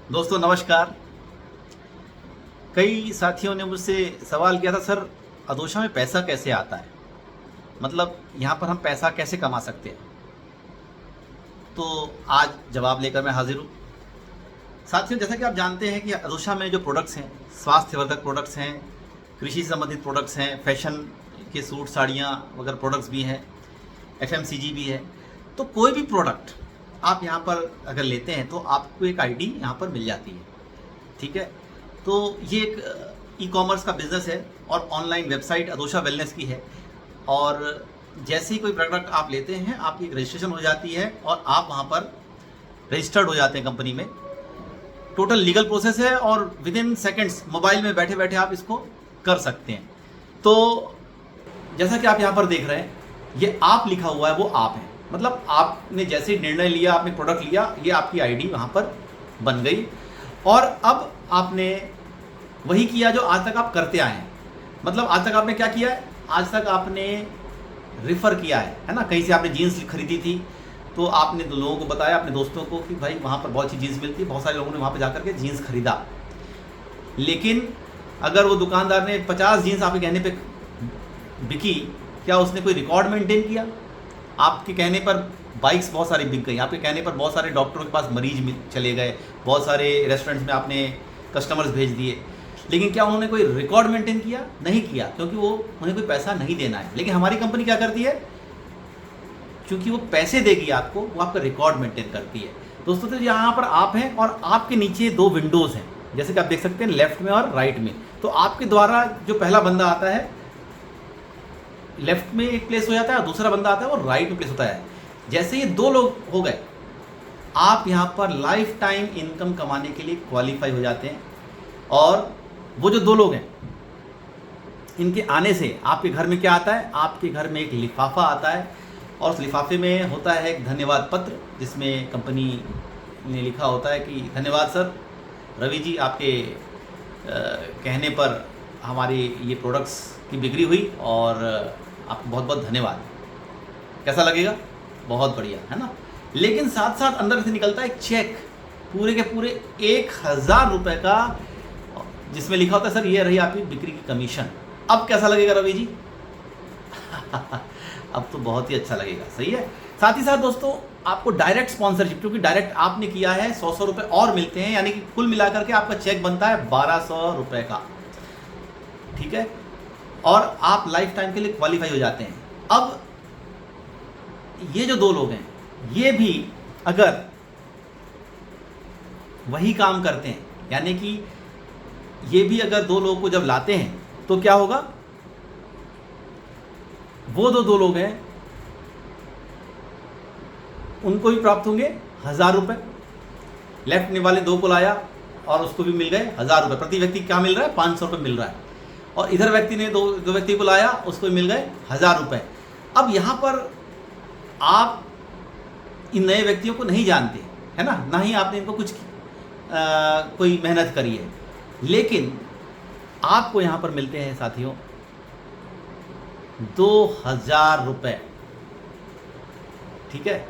दोस्तों नमस्कार। कई साथियों ने मुझसे सवाल किया था, सर अदोशा में पैसा कैसे आता है, मतलब यहाँ पर हम पैसा कैसे कमा सकते हैं। तो आज जवाब लेकर मैं हाजिर हूँ। साथियों, जैसा कि आप जानते हैं कि अदोशा में जो प्रोडक्ट्स हैं, स्वास्थ्यवर्धक प्रोडक्ट्स हैं, कृषि संबंधित प्रोडक्ट्स हैं, फैशन के सूट साड़ियाँ वगैरह प्रोडक्ट्स भी हैं, एफएमसीजी भी है। तो कोई भी प्रोडक्ट आप यहाँ पर अगर लेते हैं तो आपको एक आईडी यहाँ पर मिल जाती है। ठीक है, तो ये एक ई कॉमर्स का बिजनेस है और ऑनलाइन वेबसाइट अदोशा वेलनेस की है। और जैसे ही कोई प्रोडक्ट आप लेते हैं, आपकी एक रजिस्ट्रेशन हो जाती है और आप वहाँ पर रजिस्टर्ड हो जाते हैं कंपनी में। टोटल लीगल प्रोसेस है और विद इन सेकेंड्स मोबाइल में बैठे बैठे आप इसको कर सकते हैं। तो जैसा कि आप यहाँ पर देख रहे हैं, ये आप लिखा हुआ है, वो आप है, मतलब आपने जैसे ही निर्णय लिया, आपने प्रोडक्ट लिया, ये आपकी आईडी वहाँ पर बन गई। और अब आपने वही किया जो आज तक आप करते आए हैं। मतलब आज तक आपने क्या किया है, आज तक आपने रिफ़र किया है ना। कहीं से आपने जीन्स खरीदी थी तो आपने लोगों को बताया, अपने दोस्तों को, कि भाई वहाँ पर बहुत अच्छी जीन्स मिलती है। बहुत सारे लोगों ने वहाँ पर जाकर के जीन्स खरीदा। लेकिन अगर वो दुकानदार ने 50 जीन्स आपके कहने पे बिकी, क्या उसने कोई रिकॉर्ड मेंटेन किया? आपके कहने पर बाइक्स बहुत सारी बिक गई, आपके कहने पर बहुत सारे डॉक्टरों के पास मरीज चले गए, बहुत सारे रेस्टोरेंट्स में आपने कस्टमर्स भेज दिए, लेकिन क्या उन्होंने कोई रिकॉर्ड मेंटेन किया? नहीं किया, क्योंकि वो उन्हें कोई पैसा नहीं देना है। लेकिन हमारी कंपनी क्या करती है, क्योंकि वो पैसे देगी आपको, वो आपका रिकॉर्ड मेंटेन करती है। दोस्तों, तो यहाँ पर आप हैं और आपके नीचे दो विंडोज़ हैं, जैसे कि आप देख सकते हैं, लेफ्ट में और राइट में। तो आपके द्वारा जो पहला बंदा आता है लेफ्ट में एक प्लेस हो जाता है और दूसरा बंदा आता है वो राइट में प्लेस होता है। जैसे ये दो लोग हो गए, आप यहाँ पर लाइफ टाइम इनकम कमाने के लिए क्वालिफाई हो जाते हैं। और वो जो दो लोग हैं, इनके आने से आपके घर में क्या आता है, आपके घर में एक लिफाफा आता है और उस लिफाफे में होता है एक धन्यवाद पत्र, जिसमें कंपनी ने लिखा होता है कि धन्यवाद सर रवि जी, आपके कहने पर हमारी ये प्रोडक्ट्स की बिक्री हुई और आपको बहुत बहुत धन्यवाद। कैसा लगेगा? बहुत बढ़िया, है ना। लेकिन साथ साथ अंदर से निकलता है एक चेक, पूरे के पूरे 1000 रुपये का, जिसमें लिखा होता है सर ये रही आपकी बिक्री की कमीशन। अब कैसा लगेगा रवि जी? अब तो बहुत ही अच्छा लगेगा, सही है। साथ ही साथ दोस्तों, आपको डायरेक्ट स्पॉन्सरशिप, क्योंकि डायरेक्ट आपने किया है, 100 रुपये और मिलते हैं, यानी कि कुल मिलाकर के आपका चेक बनता है 1200 रुपये का। ठीक है, और आप लाइफ टाइम के लिए क्वालिफाई हो जाते हैं। अब ये जो दो लोग हैं, ये भी अगर वही काम करते हैं, यानी कि ये भी अगर दो लोगों को जब लाते हैं तो क्या होगा, वो दो लोग हैं, उनको भी प्राप्त होंगे 1000 रुपये। लेफ्ट में वाले दो को लाया और उसको भी मिल गए 1000 रुपये। प्रति व्यक्ति क्या मिल रहा है? 500 रुपये मिल रहा है। और इधर व्यक्ति ने दो व्यक्ति को लाया, उसको मिल गए 1000 रुपये। अब यहाँ पर आप इन नए व्यक्तियों को नहीं जानते, है ना, ना ही आपने इनको कुछ कोई मेहनत करी है, लेकिन आपको यहाँ पर मिलते हैं साथियों 2000 रुपये। ठीक है,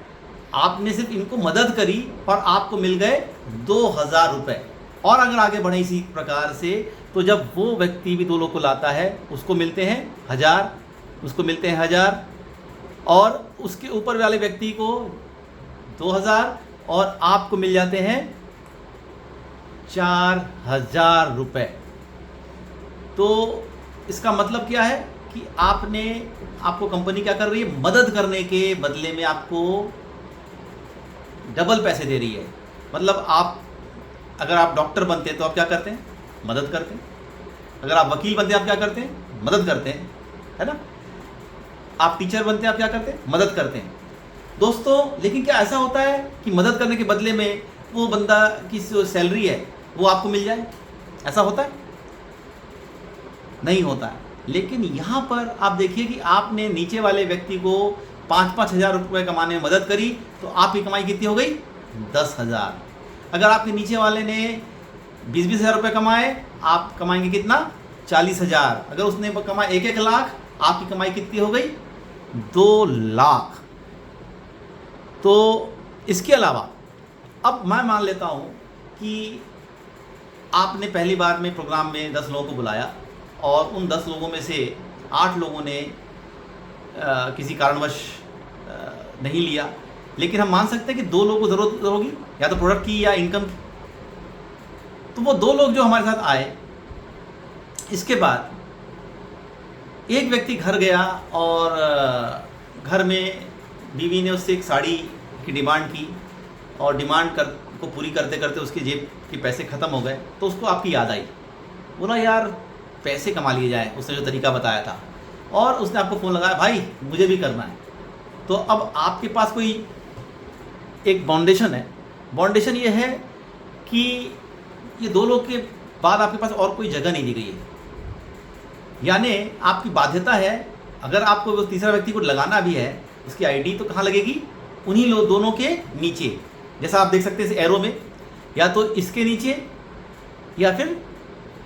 आपने सिर्फ इनको मदद करी और आपको मिल गए 2000 रुपये। और अगर आगे बढ़े इसी प्रकार से, तो जब वो व्यक्ति भी दो लोग को लाता है, उसको मिलते हैं 1000, उसको मिलते हैं 1000, और उसके ऊपर वाले व्यक्ति को 2000, और आपको मिल जाते हैं 4000 रुपये। तो इसका मतलब क्या है कि आपको कंपनी क्या कर रही है, मदद करने के बदले में आपको डबल पैसे दे रही है। मतलब अगर आप डॉक्टर बनते हैं तो आप क्या करते हैं, मदद करते हैं। अगर आप वकील बनते हैं आप क्या करते हैं, मदद करते हैं, है ना। आप टीचर बनते हैं आप क्या करते हैं, मदद करते हैं। दोस्तों, लेकिन क्या ऐसा होता है कि मदद करने के बदले में वो बंदा की जो सैलरी है वो आपको मिल जाए? ऐसा होता है? नहीं होता है। लेकिन यहाँ पर आप देखिए कि आपने नीचे वाले व्यक्ति को 5-5 हज़ार रुपये कमाने में मदद करी, तो आपकी कमाई कितनी हो गई? 10,000। अगर आपके नीचे वाले ने 20-20 हज़ार रुपये कमाए, आप कमाएंगे कितना? 40,000। अगर उसने कमाए 1-1 लाख, आपकी कमाई कितनी हो गई? 2 लाख। तो इसके अलावा अब मैं मान लेता हूँ कि आपने पहली बार में प्रोग्राम में 10 लोगों को बुलाया और उन 10 लोगों में से 8 लोगों ने किसी कारणवश नहीं लिया, लेकिन हम मान सकते हैं कि 2 लोगों को ज़रूरत होगी या तो प्रोडक्ट की या इनकम की। तो वो 2 लोग जो हमारे साथ आए, इसके बाद एक व्यक्ति घर गया और घर में बीवी ने उससे एक साड़ी की डिमांड की और डिमांड को पूरी करते करते उसकी जेब के पैसे ख़त्म हो गए। तो उसको आपकी याद आई, बोला यार पैसे कमा लिए जाए, उसने जो तरीका बताया था, और उसने आपको फ़ोन लगाया, भाई मुझे भी करना है। तो अब आपके पास कोई एक बाउंडेशन है। बाउंडेशन ये है कि ये 2 लोग के बाद आपके पास और कोई जगह नहीं दी गई है, यानी आपकी बाध्यता है, अगर आपको वो तीसरा व्यक्ति को लगाना भी है, उसकी आईडी तो कहाँ लगेगी, उन्हीं लोग दोनों के नीचे। जैसा आप देख सकते हैं इस एरो में, या तो इसके नीचे या फिर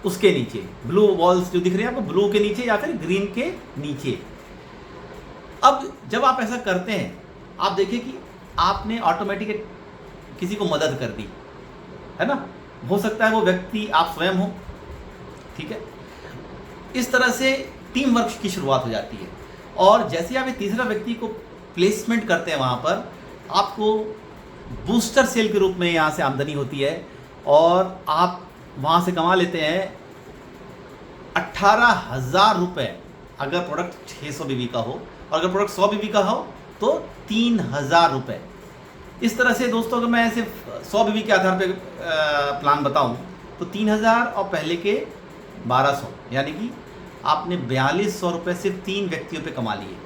उसके नीचे, ब्लू वॉल्स जो दिख रहे हैं आपको, ब्लू के नीचे या फिर ग्रीन के नीचे। अब जब आप ऐसा करते हैं, आप देखिए कि आपने ऑटोमेटिक किसी को मदद कर दी, है ना। हो सकता है वो व्यक्ति आप स्वयं हो, ठीक है। इस तरह से टीम वर्क की शुरुआत हो जाती है। और जैसे आप ये तीसरा व्यक्ति को प्लेसमेंट करते हैं, वहाँ पर आपको बूस्टर सेल के रूप में यहाँ से आमदनी होती है और आप वहाँ से कमा लेते हैं 18,000 रुपये अगर प्रोडक्ट 600 बीबी का हो, और अगर प्रोडक्ट 100 बीबी का हो तो 3,000 रुपये। इस तरह से दोस्तों अगर मैं ऐसे 100 बीबी के आधार पर प्लान बताऊँ तो 3,000 और पहले के 1,200, यानी कि आपने 4,200 रुपये सिर्फ 3 व्यक्तियों पे कमा लिए।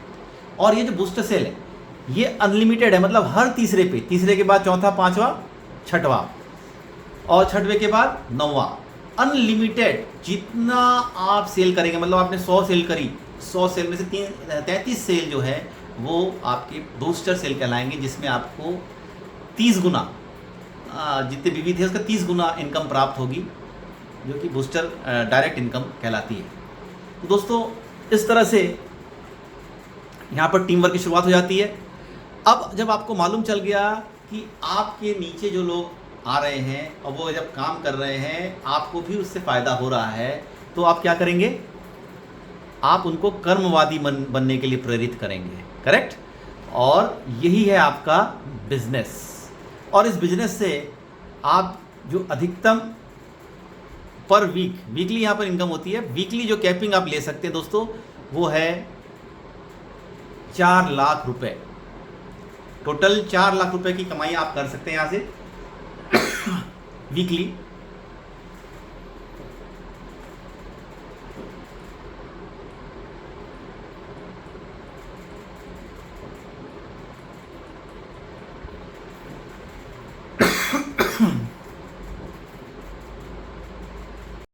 और ये जो बूस्टर सेल है ये अनलिमिटेड है, मतलब हर तीसरे पे, तीसरे के बाद चौथा, पांचवा, छठवां, और छठवें के बाद 9वां, अनलिमिटेड जितना आप सेल करेंगे। मतलब आपने 100 सेल करी, 100 सेल में से 33 सेल जो है वो आपके बूस्टर सेल कहलाएंगे, जिसमें आपको 30 गुना जितने बीवी थे उसका 30 गुना इनकम प्राप्त होगी, जो कि बूस्टर डायरेक्ट इनकम कहलाती है। तो दोस्तों इस तरह से यहाँ पर टीम वर्क की शुरुआत हो जाती है। अब जब आपको मालूम चल गया कि आपके नीचे जो लोग आ रहे हैं और वो जब काम कर रहे हैं, आपको भी उससे फ़ायदा हो रहा है, तो आप क्या करेंगे, आप उनको कर्मवादी बनने के लिए प्रेरित करेंगे, करेक्ट। और यही है आपका बिजनेस। और इस बिजनेस से आप जो अधिकतम पर वीकली यहाँ पर इनकम होती है, वीकली जो कैपिंग आप ले सकते हैं दोस्तों वो है 4 लाख रुपए। टोटल 4 लाख रुपए की कमाई आप कर सकते हैं यहाँ से वीकली।